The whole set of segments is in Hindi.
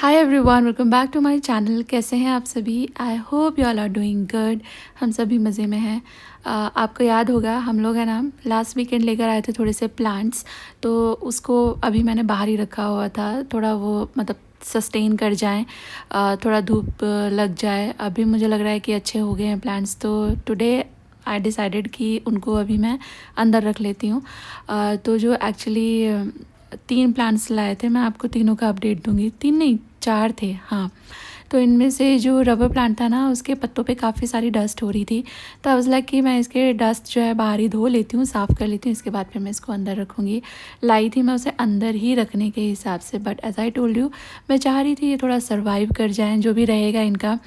Hi everyone, welcome back to my channel. कैसे हैं आप सभी? I hope you all are doing good. हम सभी मज़े में हैं। आपको याद होगा हम लोग है ना लास्ट वीकेंड लेकर आए थे थोड़े से प्लांट्स, तो उसको अभी मैंने बाहर ही रखा हुआ था, थोड़ा वो मतलब सस्टेन कर जाएं, थोड़ा धूप लग जाए। अभी मुझे लग रहा है कि अच्छे हो गए हैं प्लांट्स, तो टुडे आई डिसाइडेड कि उनको अभी मैं अंदर रख लेती हूँ। तो जो एक्चुअली 3 प्लांट्स लाए थे, मैं आपको तीनों का अपडेट दूंगी। 3 नहीं 4 थे, हाँ। तो इनमें से जो रबर प्लांट था ना, उसके पत्तों पे काफ़ी सारी डस्ट हो रही थी, तो आई वाज लाइक कि मैं इसके डस्ट जो है बाहर ही धो लेती हूँ, साफ़ कर लेती हूँ, इसके बाद फिर मैं इसको अंदर रखूँगी। लाई थी मैं उसे अंदर ही रखने के हिसाब से, but as I told you, मैं चाह रही थी ये थोड़ा सर्वाइव कर जाएँ, जो भी रहेगा इनका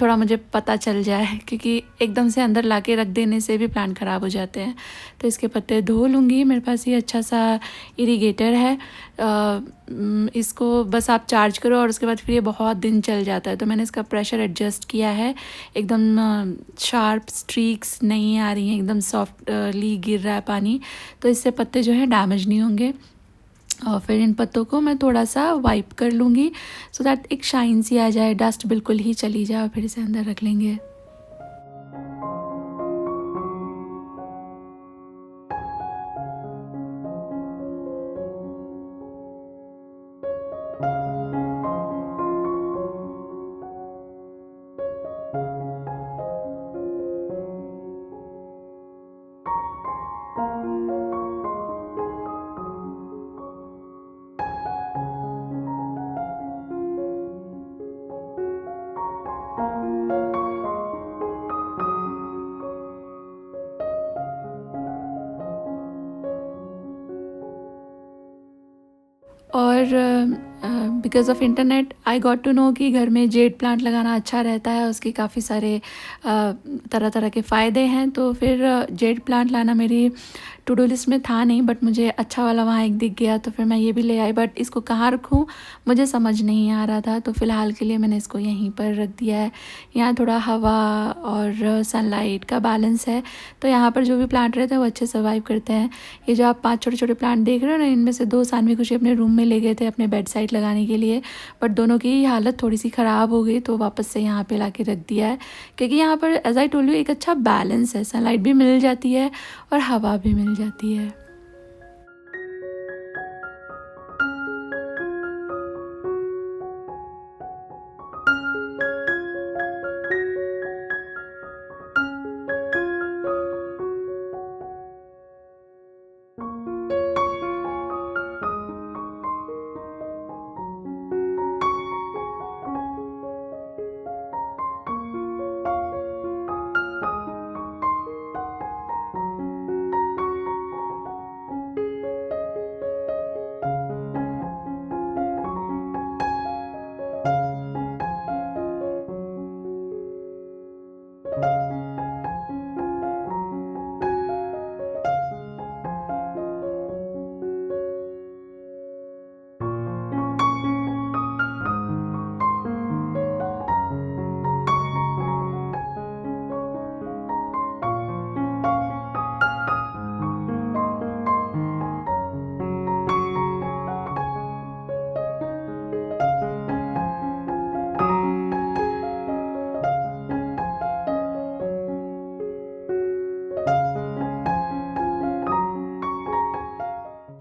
थोड़ा मुझे पता चल जाए, क्योंकि एकदम से अंदर ला के रख देने से भी प्लांट ख़राब हो जाते हैं। तो इसके पत्ते धो लूँगी। मेरे पास ये अच्छा सा इरीगेटर है, इसको बस आप चार्ज करो और उसके बाद फिर ये बहुत दिन चल जाता है। तो मैंने इसका प्रेशर एडजस्ट किया है, एकदम शार्प स्ट्रीक्स नहीं आ रही हैं, एकदम सॉफ्टली गिर रहा है पानी, तो इससे पत्ते जो हैं डैमेज नहीं होंगे। और फिर इन पत्तों को मैं थोड़ा सा वाइप कर लूँगी, सो दैट एक शाइन सी आ जाए, डस्ट बिल्कुल ही चली जाए, और फिर इसे अंदर रख लेंगे। और because of internet I got to know कि घर में जेड प्लांट लगाना अच्छा रहता है, उसके काफ़ी सारे तरह तरह के फ़ायदे हैं। तो फिर जेड प्लांट लाना मेरी टू डू लिस्ट में था नहीं, बट मुझे अच्छा वाला वहाँ एक दिख गया, तो फिर मैं ये भी ले आई। बट इसको कहाँ रखूँ मुझे समझ नहीं आ रहा था, तो फ़िलहाल के लिए मैंने इसको यहीं पर रख दिया है। यहाँ थोड़ा हवा और सनलाइट का बैलेंस है, तो यहाँ पर जो भी प्लांट रहते हैं वो अच्छे सर्वाइव करते हैं। ये जो आप 5 छोटे छोटे प्लांट देख रहे हो ना, इनमें से 2 सानवी खुशी अपने रूम में ले गए थे अपने बेड साइड लगाने के लिए, बट दोनों की हालत थोड़ी सी ख़राब हो गई, तो वापस से यहाँ पे ला के रख दिया है। क्योंकि यहाँ पर एज आई टोल्ड यू एक अच्छा बैलेंस है, सनलाइट भी मिल जाती है और हवा भी मिल जाती है।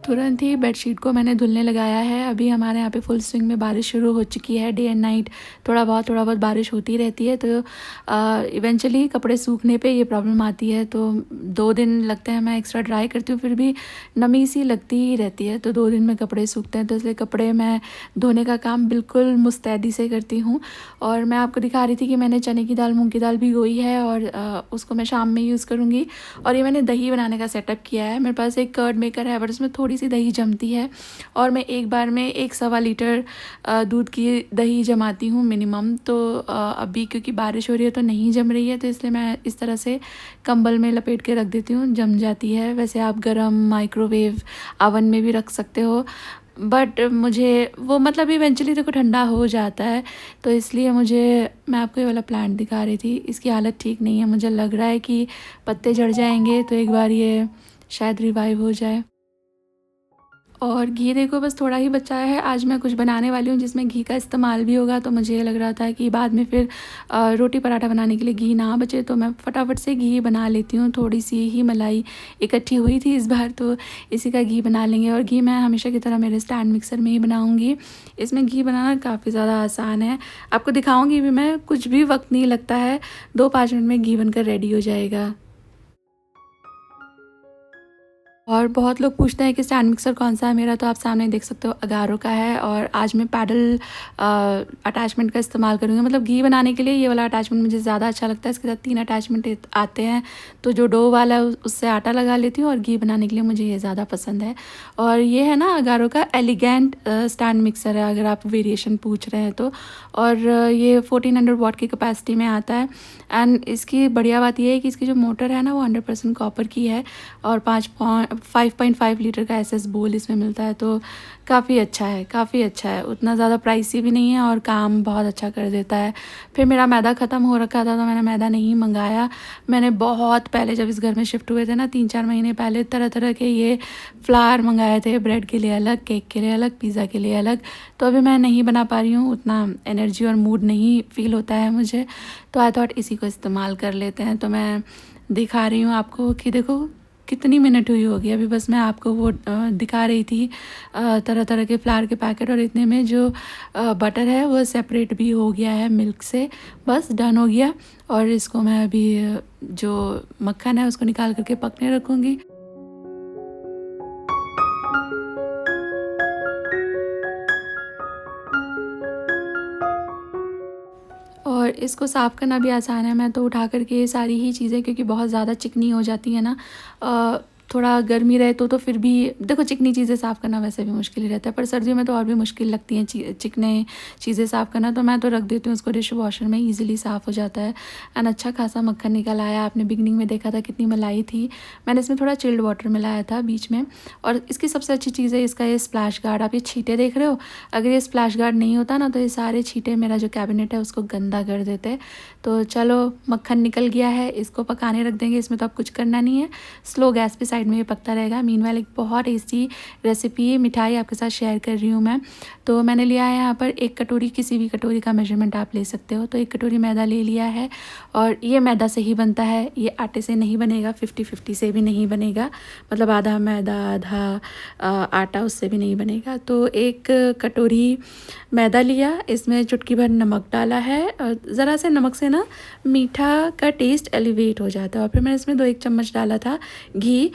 तुरंत ही बेडशीट को मैंने धुलने लगाया है। अभी हमारे यहाँ पे फुल स्विंग में बारिश शुरू हो चुकी है, डे एंड नाइट थोड़ा बहुत बारिश होती रहती है, तो इवेंचुअली कपड़े सूखने पे ये प्रॉब्लम आती है। तो 2 दिन लगते हैं, मैं एक्स्ट्रा ड्राई करती हूँ, फिर भी नमी सी लगती ही रहती है, तो 2 दिन में कपड़े सूखते हैं। तो इसलिए कपड़े मैं धोने का काम बिल्कुल मुस्तैदी से करती हूँ। और मैं आपको दिखा रही थी कि मैंने चने की दाल, मूँग की दाल भिगोई है, और उसको मैं शाम में यूज़ करूँगी। और ये मैंने दही बनाने का सेटअप किया है। मेरे पास एक कर्ड मेकर है, बट उसमें थोड़ी सी दही जमती है, और मैं एक बार में 1 सवा लीटर दूध की दही जमाती हूँ मिनिमम। तो अभी क्योंकि बारिश हो रही है तो नहीं जम रही है, तो इसलिए मैं इस तरह से कंबल में लपेट के रख देती हूँ, जम जाती है। वैसे आप गरम माइक्रोवेव ओवन में भी रख सकते हो, बट मुझे वो मतलब इवेंचुअली देखो ठंडा हो जाता है, तो इसलिए मैं आपको ये वाला प्लांट दिखा रही थी। इसकी हालत ठीक नहीं है, मुझे लग रहा है कि पत्ते झड़ जाएंगे, तो एक बार ये शायद रिवाइव हो जाए। और घी देखो बस थोड़ा ही बचा है। आज मैं कुछ बनाने वाली हूँ जिसमें घी का इस्तेमाल भी होगा, तो मुझे ये लग रहा था कि बाद में फिर रोटी पराठा बनाने के लिए घी ना बचे, तो मैं फटाफट से घी बना लेती हूँ। थोड़ी सी ही मलाई इकट्ठी हुई थी इस बार, तो इसी का घी बना लेंगे। और घी मैं हमेशा की तरह मेरे स्टैंड मिक्सर में ही बनाऊँगी। इसमें घी बनाना काफ़ी ज़्यादा आसान है, आपको दिखाऊँगी भी मैं, कुछ भी वक्त नहीं लगता है, 2-5 मिनट में घी बनकर रेडी हो जाएगा। और बहुत लोग पूछते हैं कि स्टैंड मिक्सर कौन-सा है मेरा, तो आप सामने देख सकते हो अगारो का है। और आज मैं पैडल अटैचमेंट का इस्तेमाल करूँगी, मतलब घी बनाने के लिए ये वाला अटैचमेंट मुझे ज़्यादा अच्छा लगता है। इसके साथ 3 अटैचमेंट आते हैं, तो जो डो वाला है उससे आटा लगा लेती हूँ, और घी बनाने के लिए मुझे ये ज़्यादा पसंद है। और ये है ना अगारो का एलिगेंट स्टैंड मिक्सर है, अगर आप वेरिएशन पूछ रहे हैं तो। और ये 1400 वॉट की कैपेसिटी में आता है। एंड इसकी बढ़िया बात ये है कि इसकी जो मोटर है ना वो 100% कॉपर की है, और 5.5 लीटर का एसएस बोल इसमें मिलता है, तो काफ़ी अच्छा है, काफ़ी अच्छा है। उतना ज़्यादा प्राइसी भी नहीं है और काम बहुत अच्छा कर देता है। फिर मेरा मैदा ख़त्म हो रखा था, तो मैंने मैदा नहीं मंगाया। मैंने बहुत पहले जब इस घर में शिफ्ट हुए थे ना, 3-4 महीने पहले, तरह तरह के ये फ्लावर मंगाए थे, ब्रेड के लिए अलग, केक के लिए अलग, पिज़्ज़ा के लिए अलग। तो अभी मैं नहीं बना पा रही हूँ, उतना एनर्जी और मूड नहीं फ़ील होता है मुझे, तो आई थॉट इसी को इस्तेमाल कर लेते हैं। तो मैं दिखा रही हूँ आपको कि देखो कितनी मिनट हुई होगी। अभी बस मैं आपको वो दिखा रही थी तरह तरह के फ्लावर के पैकेट, और इतने में जो बटर है वो सेपरेट भी हो गया है मिल्क से, बस डन हो गया। और इसको मैं अभी जो मक्खन है उसको निकाल करके पकने रखूँगी। और इसको साफ़ करना भी आसान है, मैं तो उठा करके सारी ही चीज़ें, क्योंकि बहुत ज़्यादा चिकनी हो जाती है ना, थोड़ा गर्मी रहे तो फिर भी देखो चिकनी चीज़ें साफ़ करना वैसे भी मुश्किल ही रहता है, पर सर्दियों में तो और भी मुश्किल लगती हैं चिकने चीज़ें साफ़ करना, तो मैं तो रख देती हूँ उसको डिश वॉशर में, ईजिली साफ़ हो जाता है। एंड अच्छा खासा मक्खन निकल आया। आपने बिगनिंग में देखा था कितनी मलाई थी, मैंने इसमें थोड़ा चिल्ड वाटर मिलाया था बीच में। और इसकी सबसे अच्छी चीज़ है इसका ये स्प्लैश गार्ड। आप ये छींटे देख रहे हो, अगर ये स्प्लैश गार्ड नहीं होता ना तो ये सारे छींटे मेरा जो कैबिनेट है उसको गंदा कर देते। तो चलो मक्खन निकल गया है, इसको पकाने रख देंगे। इसमें तो अब कुछ करना नहीं है, स्लो गैस पे साइड में ये पकता रहेगा। मीनवाइल एक बहुत टेस्टी रेसिपी मिठाई आपके साथ शेयर कर रही हूँ मैं। तो मैंने लिया है यहाँ पर 1 कटोरी, किसी भी कटोरी का मेजरमेंट आप ले सकते हो, तो 1 कटोरी मैदा ले लिया है। और ये मैदा से ही बनता है, ये आटे से नहीं बनेगा, 50-50 से भी नहीं बनेगा, मतलब आधा मैदा आधा आटा, उससे भी नहीं बनेगा। तो 1 कटोरी मैदा लिया, इसमें चुटकी भर नमक डाला है, और ज़रा से नमक से ना मीठा का टेस्ट एलिवेट हो जाता है। और फिर मैंने इसमें 2-1 चम्मच डाला था घी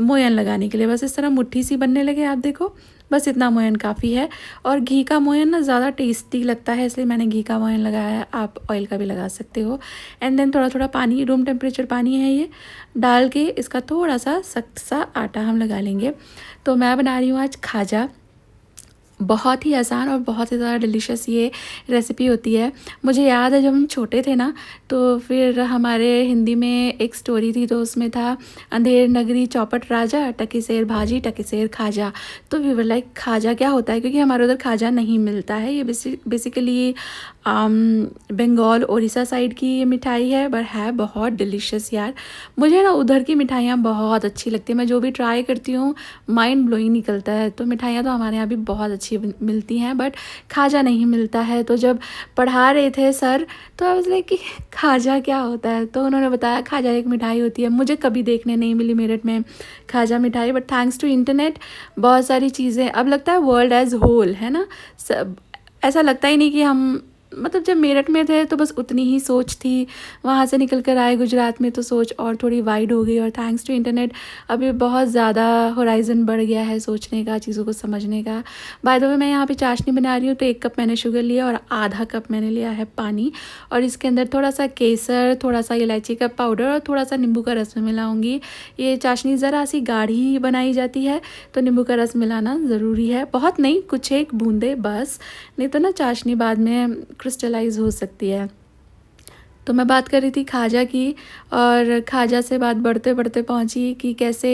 मोयन लगाने के लिए। बस इस तरह मुट्ठी सी बनने लगे, आप देखो, बस इतना मोयन काफ़ी है। और घी का मोयन ना ज़्यादा टेस्टी लगता है, इसलिए मैंने घी का मोयन लगाया है, आप ऑयल का भी लगा सकते हो। एंड देन थोड़ा थोड़ा पानी, रूम टेम्परेचर पानी है ये, डाल के इसका थोड़ा सा सख्त सा आटा हम लगा लेंगे। तो मैं बना रही हूँ आज खाजा। बहुत ही आसान और बहुत ही ज़्यादा डिलीशियस ये रेसिपी होती है। मुझे याद है जब हम छोटे थे ना, तो फिर हमारे हिंदी में एक स्टोरी थी, तो उसमें था अंधेर नगरी चौपट राजा, टकी सेर भाजी टकी सेर खाजा। तो वी वर लाइक खाजा क्या होता है, क्योंकि हमारे उधर खाजा नहीं मिलता है। ये बेसिकली बंगाल उड़ीसा साइड की ये मिठाई है, पर है बहुत डिलीशियस यार। मुझे ना उधर की मिठाइयाँ बहुत अच्छी लगती है, मैं जो भी ट्राई करती हूँ माइंड ब्लोइंग निकलता है। तो मिठाइयाँ तो हमारे यहाँ भी बहुत अच्छी मिलती हैं, बट खाजा नहीं मिलता है। तो जब पढ़ा रहे थे सर, तो आई वाज लाइक कि खाजा क्या होता है, तो उन्होंने बताया खाजा एक मिठाई होती है। मुझे कभी देखने नहीं मिली मेरठ में खाजा मिठाई, बट थैंक्स टू इंटरनेट बहुत सारी चीज़ें, अब लगता है वर्ल्ड एज होल है ना, सब ऐसा लगता ही नहीं कि हम, मतलब जब मेरठ में थे तो बस उतनी ही सोच थी, वहाँ से निकल कर आए गुजरात में तो सोच और थोड़ी वाइड हो गई। और थैंक्स टू इंटरनेट अभी बहुत ज़्यादा होराइज़न बढ़ गया है सोचने का, चीज़ों को समझने का। बाय द वे मैं यहाँ पे चाशनी बना रही हूँ, तो 1 कप मैंने शुगर लिया और आधा कप मैंने लिया है पानी, और इसके अंदर थोड़ा सा केसर, थोड़ा सा इलायची का पाउडर और थोड़ा सा नींबू का रस में मिलाऊंगी। ये चाशनी ज़रा सी गाढ़ी बनाई जाती है, तो नींबू का रस मिलाना ज़रूरी है, बहुत नहीं, कुछ 1 बूंदे बस, नहीं तो ना चाशनी बाद में क्रिस्टलाइज हो सकती है। तो मैं बात कर रही थी खाजा की, और खाजा से बात बढ़ते बढ़ते पहुंची कि कैसे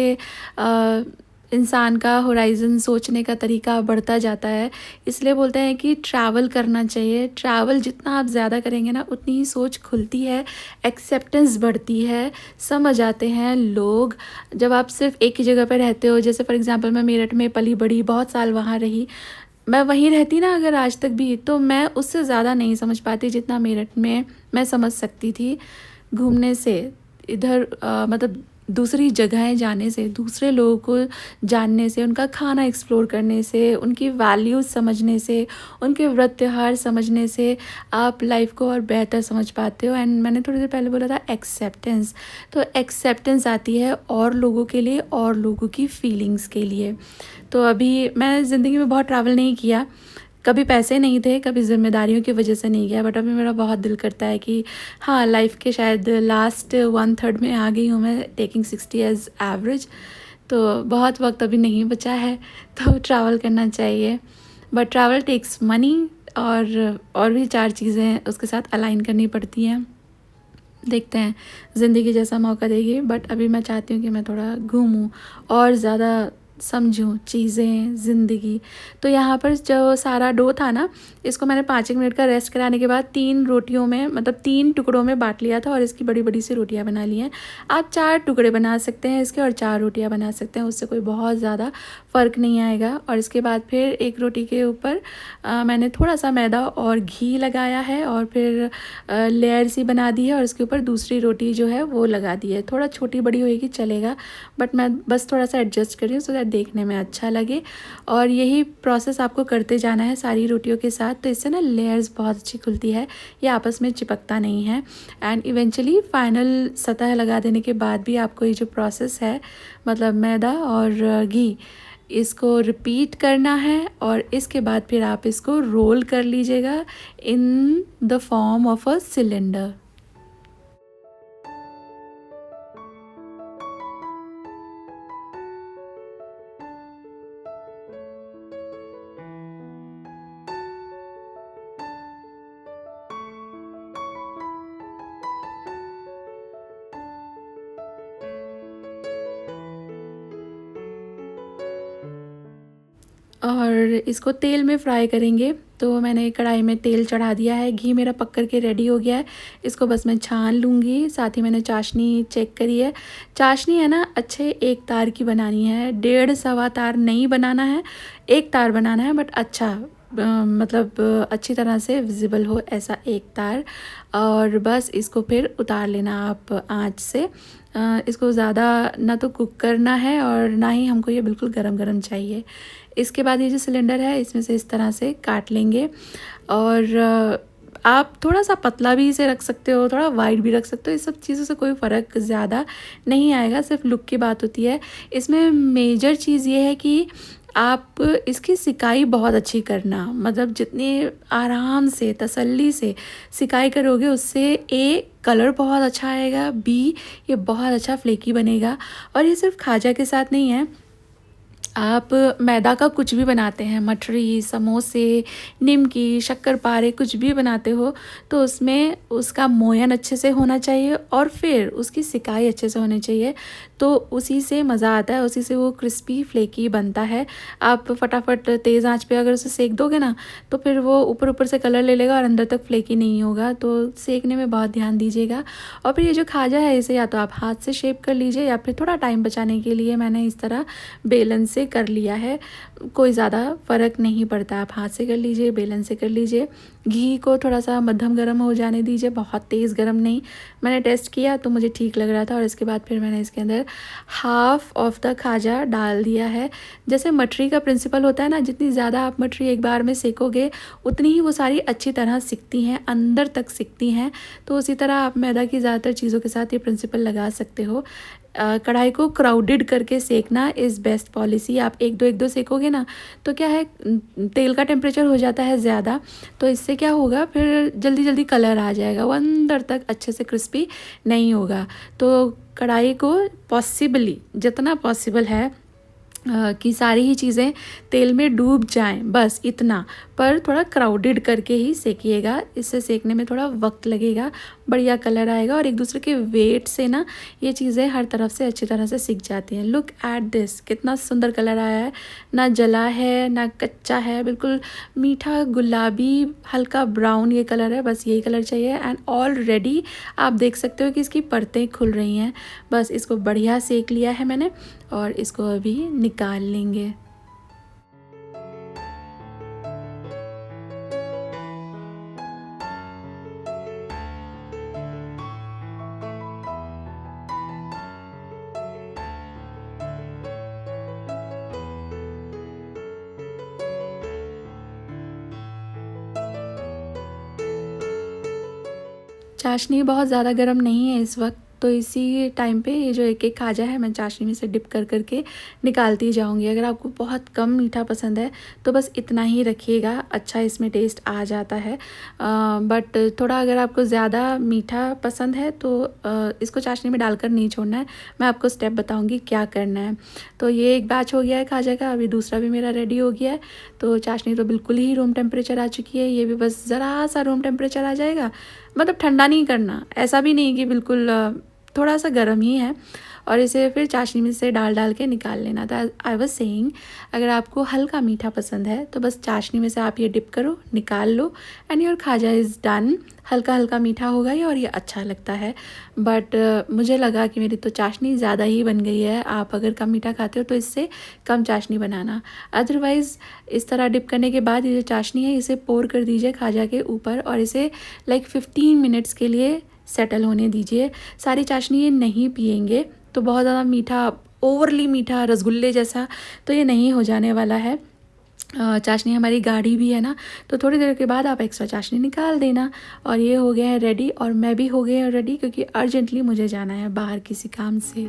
इंसान का होराइज़न सोचने का तरीका बढ़ता जाता है। इसलिए बोलते हैं कि ट्रैवल करना चाहिए। ट्रैवल जितना आप ज़्यादा करेंगे ना उतनी ही सोच खुलती है, एक्सेप्टेंस बढ़ती है, समझ आते हैं लोग। जब आप सिर्फ एक ही जगह पे रहते हो, जैसे फॉर एग्ज़ाम्पल मैं मेरठ में पली बड़ी, बहुत साल वहाँ रही। मैं वहीं रहती ना अगर आज तक भी, तो मैं उससे ज़्यादा नहीं समझ पाती जितना मेरठ में मैं समझ सकती थी। घूमने से इधर मतलब दूसरी जगहें जाने से, दूसरे लोगों को जानने से, उनका खाना एक्सप्लोर करने से, उनकी वैल्यूज़ समझने से, उनके व्रत त्योहार समझने से आप लाइफ को और बेहतर समझ पाते हो। एंड मैंने थोड़ी देर पहले बोला था एक्सेप्टेंस, तो एक्सेप्टेंस आती है और लोगों के लिए और लोगों की फीलिंग्स के लिए। तो अभी मैंने ज़िंदगी में बहुत ट्रैवल नहीं किया, कभी पैसे नहीं थे, कभी ज़िम्मेदारियों की वजह से नहीं किया, बट अभी मेरा बहुत दिल करता है कि हाँ, लाइफ के शायद लास्ट 1/3 में आ गई हूँ मैं, टेकिंग 60 एज एवरेज। तो बहुत वक्त अभी नहीं बचा है, तो ट्रैवल करना चाहिए। बट ट्रैवल टेक्स मनी, और भी 4 चीज़ें उसके साथ अलाइन करनी पड़ती हैं। देखते हैं ज़िंदगी जैसा मौका देगी, बट अभी मैं चाहती हूँ कि मैं थोड़ा घूमूं और ज़्यादा समझूं चीज़ें, ज़िंदगी। तो यहाँ पर जो सारा डो था ना, इसको मैंने 5 मिनट का रेस्ट कराने के बाद 3 रोटियों में, मतलब 3 टुकड़ों में बांट लिया था और इसकी बड़ी बड़ी सी रोटियाँ बना ली हैं। आप 4 टुकड़े बना सकते हैं इसके और 4 रोटियाँ बना सकते हैं, उससे कोई बहुत ज़्यादा फ़र्क नहीं आएगा। और इसके बाद फिर एक रोटी के ऊपर मैंने थोड़ा सा मैदा और घी लगाया है और फिर लेयर सी बना दी है और इसके ऊपर दूसरी रोटी जो है वो लगा दी है। थोड़ा छोटी बड़ी होएगी चलेगा, बट मैं बस थोड़ा सा एडजस्ट कर रही हूँ सो दैट देखने में अच्छा लगे। और यही प्रोसेस आपको करते जाना है सारी रोटियों के साथ, तो इससे ना लेयर्स बहुत अच्छी खुलती है, ये आपस में चिपकता नहीं है। एंड इवेंचुअली फाइनल सतह लगा देने के बाद भी आपको ये जो प्रोसेस है, मतलब मैदा और घी, इसको रिपीट करना है और इसके बाद फिर आप इसको रोल कर लीजिएगा in the form of a cylinder. और इसको तेल में फ्राई करेंगे। तो मैंने कढ़ाई में तेल चढ़ा दिया है, घी मेरा पक कर के रेडी हो गया है। इसको बस मैं छान लूँगी। साथ ही मैंने चाशनी चेक करी है। चाशनी है ना अच्छे 1 तार की बनानी है, 1.5 सवा तार नहीं बनाना है, 1 तार बनाना है, बट अच्छा मतलब अच्छी तरह से विजिबल हो ऐसा 1 तार। और बस इसको फिर उतार लेना आप आँच से। इसको ज़्यादा ना तो कुक करना है और ना ही हमको ये बिल्कुल गरम गरम चाहिए। इसके बाद ये जो सिलेंडर है इसमें से इस तरह से काट लेंगे। और आप थोड़ा सा पतला भी इसे रख सकते हो, थोड़ा वाइड भी रख सकते हो, इस सब चीज़ों से कोई फ़र्क ज़्यादा नहीं आएगा, सिर्फ लुक की बात होती है। इसमें मेजर चीज़ ये है कि आप इसकी सिकाई बहुत अच्छी करना, मतलब जितनी आराम से तसल्ली से सिकाई करोगे उससे ए कलर बहुत अच्छा आएगा, बी ये बहुत अच्छा फ्लेकी बनेगा। और ये सिर्फ खाजा के साथ नहीं है, आप मैदा का कुछ भी बनाते हैं, मठरी, समोसे, निमकी, शक्करपारे कुछ भी बनाते हो, तो उसमें उसका मोयन अच्छे से होना चाहिए और फिर उसकी सिकाई अच्छे से होनी चाहिए। तो उसी से मज़ा आता है, उसी से वो क्रिस्पी फ्लेकी बनता है। आप फटाफट तेज़ आंच पे अगर उसे सेक दोगे ना तो फिर वो ऊपर ऊपर से कलर ले लेगा और अंदर तक फ्लेकी नहीं होगा, तो सेकने में बहुत ध्यान दीजिएगा। और फिर ये जो खाजा है इसे या तो आप हाथ से शेप कर लीजिए या फिर थोड़ा टाइम बचाने के लिए मैंने इस तरह बेलन से कर लिया है। कोई ज़्यादा फ़र्क नहीं पड़ता, आप हाथ से कर लीजिए, बेलन से कर लीजिए। घी को थोड़ा सा मध्यम गर्म हो जाने दीजिए, बहुत तेज़ गर्म नहीं। मैंने टेस्ट किया तो मुझे ठीक लग रहा था और इसके बाद फिर मैंने इसके अंदर हाफ़ ऑफ द खाजा डाल दिया है। जैसे मठरी का प्रिंसिपल होता है ना, जितनी ज़्यादा आप मठरी एक बार में सेकोगे उतनी ही वो सारी अच्छी तरह सिकती हैं, अंदर तक सिकती हैं। तो उसी तरह आप मैदा की ज़्यादातर चीज़ों के साथ ये प्रिंसिपल लगा सकते हो। कढ़ाई को क्राउडेड करके सेकना इज़ बेस्ट पॉलिसी। आप एक दो सेकोगे ना तो क्या है, तेल का टेम्परेचर हो जाता है ज़्यादा, तो इससे क्या होगा फिर जल्दी जल्दी कलर आ जाएगा, वो अंदर तक अच्छे से क्रिस्पी नहीं होगा। तो कढ़ाई को पॉसिबली जितना पॉसिबल है कि सारी ही चीज़ें तेल में डूब जाएं, बस इतना। पर थोड़ा क्राउडेड करके ही सेकिएगा, इससे सेकने में थोड़ा वक्त लगेगा, बढ़िया कलर आएगा और एक दूसरे के वेट से ना ये चीज़ें हर तरफ से अच्छी तरह से सिक जाती हैं। लुक एट दिस, कितना सुंदर कलर आया है, ना जला है ना कच्चा है, बिल्कुल मीठा गुलाबी हल्का ब्राउन ये कलर है, बस यही कलर चाहिए। एंड ऑलरेडी आप देख सकते हो कि इसकी परतें खुल रही हैं। बस इसको बढ़िया सेक लिया है मैंने और इसको अभी निकाल लेंगे। चाशनी बहुत ज़्यादा गर्म नहीं है इस वक्त, तो इसी टाइम पे ये जो एक एक खाजा है मैं चाशनी में से डिप कर करके निकालती जाऊंगी। अगर आपको बहुत कम मीठा पसंद है तो बस इतना ही रखिएगा, अच्छा इसमें टेस्ट आ जाता है। बट थोड़ा अगर आपको ज़्यादा मीठा पसंद है तो इसको चाशनी में डालकर नहीं छोड़ना है। मैं आपको स्टेप बताऊँगी क्या करना है। तो ये एक बैच हो गया है खाजा का, अभी दूसरा भी मेरा रेडी हो गया है। तो चाशनी तो बिल्कुल ही रूम टेम्परेचर आ चुकी है, ये भी बस ज़रा सा रूम टेम्परेचर आ जाएगा। मतलब ठंडा नहीं करना, ऐसा भी नहीं कि बिल्कुल थोड़ा सा गर्म ही है। और इसे फिर चाशनी में से डाल डाल के निकाल लेना था। आई वाज सेइंग, अगर आपको हल्का मीठा पसंद है तो बस चाशनी में से आप ये डिप करो, निकाल लो एंड योर खाजा इज़ डन। हल्का हल्का मीठा होगा ये और ये अच्छा लगता है। बट मुझे लगा कि मेरी तो चाशनी ज़्यादा ही बन गई है। आप अगर कम मीठा खाते हो तो इससे कम चाशनी बनाना। अदरवाइज़ इस तरह डिप करने के बाद ये जो चाशनी है इसे पोर कर दीजिए खाजा के ऊपर और इसे लाइक 15 मिनट्स के लिए सेटल होने दीजिए। सारी चाशनी ये नहीं पिएंगे तो बहुत ज़्यादा मीठा, ओवरली मीठा रसगुल्ले जैसा तो ये नहीं हो जाने वाला है। चाशनी हमारी गाढ़ी भी है ना, तो थोड़ी देर के बाद आप एक्स्ट्रा चाशनी निकाल देना। और ये हो गया है रेडी और मैं भी हो गई हूँ रेडी, क्योंकि अर्जेंटली मुझे जाना है बाहर किसी काम से।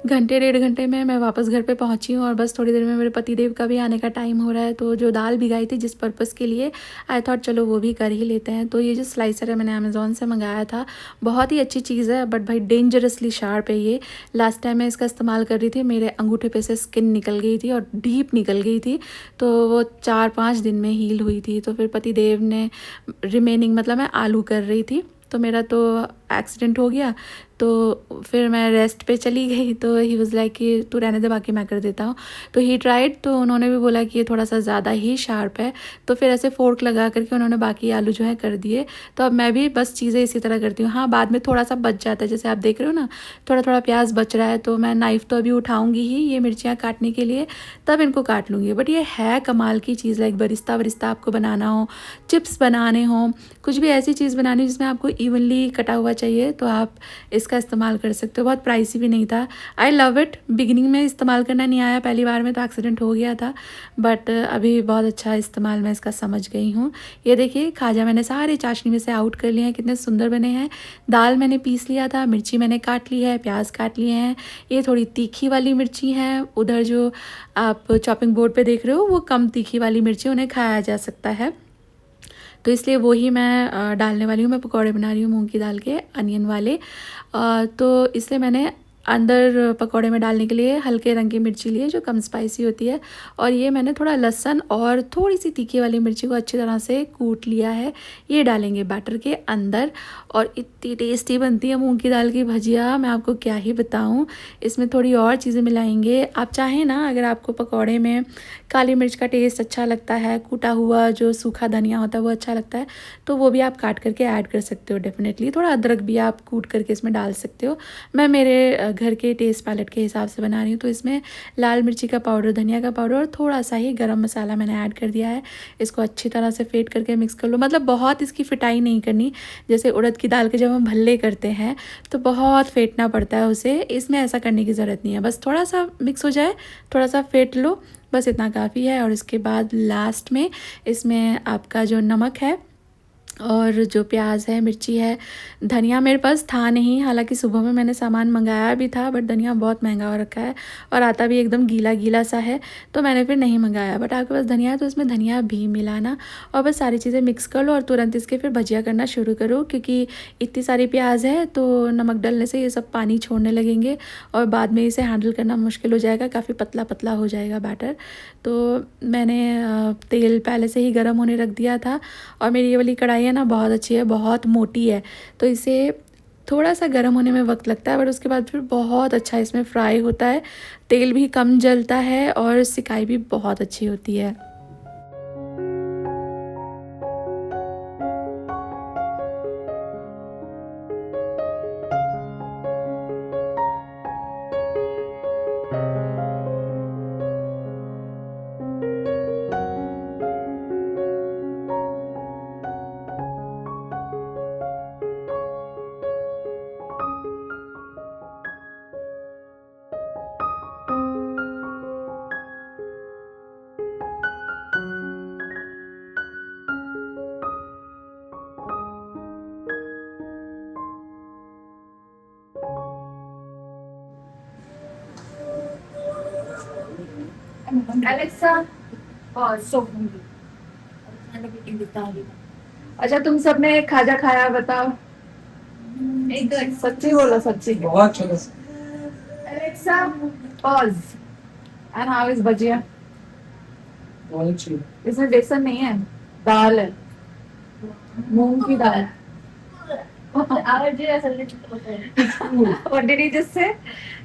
घंटे 1.5 घंटे में मैं वापस घर पे पहुंची हूँ और बस थोड़ी देर में मेरे पतिदेव का भी आने का टाइम हो रहा है। तो जो दाल भिगाई थी जिस पर्पज़ के लिए, आई थॉट चलो वो भी कर ही लेते हैं। तो ये जो स्लाइसर है मैंने अमेज़ॉन से मंगाया था, बहुत ही अच्छी चीज़ है बट भाई डेंजरसली शार्प है ये। लास्ट टाइम मैं इसका इस्तेमाल कर रही थी, मेरे अंगूठे पे से स्किन निकल गई थी और डीप निकल गई थी, तो वो 4-5 दिन में हील हुई थी। तो फिर पतिदेव ने रिमेनिंग, मतलब मैं आलू कर रही थी तो मेरा तो एक्सीडेंट हो गया, तो फिर मैं रेस्ट पे चली गई। तो ही वाज लाइक कि तू रहने दे, बाकी मैं कर देता हूँ। तो ही ट्राइड, तो उन्होंने भी बोला कि ये थोड़ा सा ज़्यादा ही शार्प है, तो फिर ऐसे फोर्क लगा करके उन्होंने बाकी आलू जो है कर दिए। तो अब मैं भी बस चीज़ें इसी तरह करती हूँ। हाँ, बाद में थोड़ा सा बच जाता है, जैसे आप देख रहे हो ना, थोड़ा थोड़ा प्याज बच रहा है, तो मैं नाइफ़ तो अभी उठाऊँगी ही ये मिर्चियाँ काटने के लिए, तब इनको काट लूँगी। बट ये है कमाल की चीज़, लाइक बरिस्ता वरिस्ता आपको बनाना हो, चिप्स बनाने हो, कुछ भी ऐसी चीज़ बनानी हो जिसमें आपको इवनली कटा हुआ चाहिए, तो आप इसका इस्तेमाल कर सकते हो। बहुत प्राइसी भी नहीं था। I love it. बिगिनिंग में इस्तेमाल करना नहीं आया, पहली बार में तो एक्सीडेंट हो गया था, बट अभी बहुत अच्छा इस्तेमाल मैं इसका समझ गई हूँ। ये देखिए खाजा मैंने सारे चाशनी में से आउट कर लिए हैं, कितने सुंदर बने हैं। दाल मैंने पीस लिया था, मिर्ची मैंने काट ली है, प्याज काट लिए हैं। ये थोड़ी तीखी वाली मिर्ची हैं, उधर जो आप चॉपिंग बोर्ड पे देख रहे हो वो कम तीखी वाली मिर्ची, उन्हें खाया जा सकता है, तो इसलिए वही मैं डालने वाली हूँ। मैं पकौड़े बना रही हूँ मूंग की दाल के, अनियन वाले। तो इसलिए मैंने अंदर पकौड़े में डालने के लिए हल्के रंग की मिर्ची ली है जो कम स्पाइसी होती है, और ये मैंने थोड़ा लहसुन और थोड़ी सी तीखी वाली मिर्ची को अच्छी तरह से कूट लिया है। ये डालेंगे बैटर के अंदर और इतनी टेस्टी बनती है मूंग की दाल की भजिया, मैं आपको क्या ही बताऊं। इसमें थोड़ी और चीज़ें मिलाएंगे। आप चाहें ना, अगर आपको पकौड़े में काली मिर्च का टेस्ट अच्छा लगता है, कूटा हुआ जो सूखा धनिया होता है वो अच्छा लगता है, तो वो भी आप काट करके ऐड कर सकते हो। डेफिनेटली थोड़ा अदरक भी आप कूट करके इसमें डाल सकते हो। मैं मेरे घर के टेस्ट पैलेट के हिसाब से बना रही हूँ। तो इसमें लाल मिर्ची का पाउडर, धनिया का पाउडर और थोड़ा सा ही गरम मसाला मैंने ऐड कर दिया है। इसको अच्छी तरह से फेंट करके मिक्स कर लो, मतलब बहुत इसकी फिटाई नहीं करनी। जैसे उड़द की दाल के जब हम भल्ले करते हैं तो बहुत फेंटना पड़ता है उसे, इसमें ऐसा करने की ज़रूरत नहीं है। बस थोड़ा सा मिक्स हो जाए, थोड़ा सा फेंट लो, बस इतना काफ़ी है। और इसके बाद लास्ट में इसमें आपका जो नमक है और जो प्याज है, मिर्ची है, धनिया मेरे पास था नहीं, हालांकि सुबह में मैंने सामान मंगाया भी था, बट धनिया बहुत महंगा हो रखा है और आता भी एकदम गीला गीला सा है, तो मैंने फिर नहीं मंगाया। बट आपके पास धनिया है तो इसमें धनिया भी मिलाना और बस सारी चीज़ें मिक्स कर लो और तुरंत इसके फिर भजिया करना शुरू करो, क्योंकि इतनी सारी प्याज है तो नमक डलने से ये सब पानी छोड़ने लगेंगे और बाद में इसे हैंडल करना मुश्किल हो जाएगा, काफ़ी पतला पतला हो जाएगा बैटर। तो मैंने तेल पहले से ही गर्म होने रख दिया था और मेरी ये वाली कढ़ाई है ना बहुत अच्छी है, बहुत मोटी है, तो इसे थोड़ा सा गर्म होने में वक्त लगता है, बट उसके बाद फिर बहुत अच्छा इसमें फ्राई होता है, तेल भी कम जलता है और सिकाई भी बहुत अच्छी होती है। एलेक्सा, अच्छा तुम सबने खाजा खाया बताओ, सच्ची बोलो, सच्ची। बहुत Alexa pause, and how is bhajiya? इसमें बेसन नहीं है, दाल है, मूंग की दाल। What did he just say?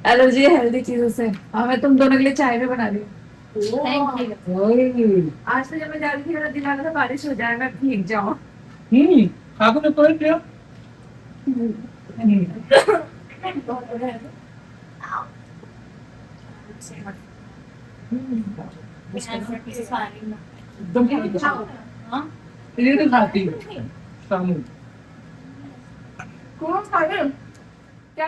Allergy है हेल्दी चीजों से। हाँ, मैं तुम दोनों के लिए चाय भी बना रही हूँ। Thank you. आज तो जब मैं जा रही थी मेरा दिन आ रहा था बारिश हो जाए, मैं भीग जाऊँ। आपने कोई किया? ये तो खाती है शाम को। कौन खा रहे? क्या?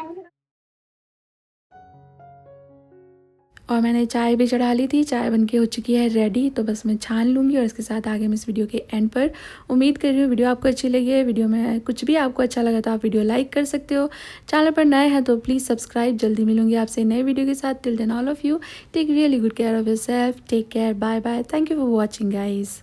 और मैंने चाय भी चढ़ा ली थी, चाय बनके हो चुकी है रेडी, तो बस मैं छान लूँगी और इसके साथ आगे मैं इस वीडियो के एंड पर। उम्मीद कर रही हूँ वीडियो आपको अच्छी लगी है। वीडियो में कुछ भी आपको अच्छा लगा तो आप वीडियो लाइक कर सकते हो, चैनल पर नए हैं तो प्लीज़ सब्सक्राइब। जल्दी मिलूंगी आपसे नए वीडियो के साथ। Till then all of you take really good care of your self, take care, bye bye, thank you for watching guys.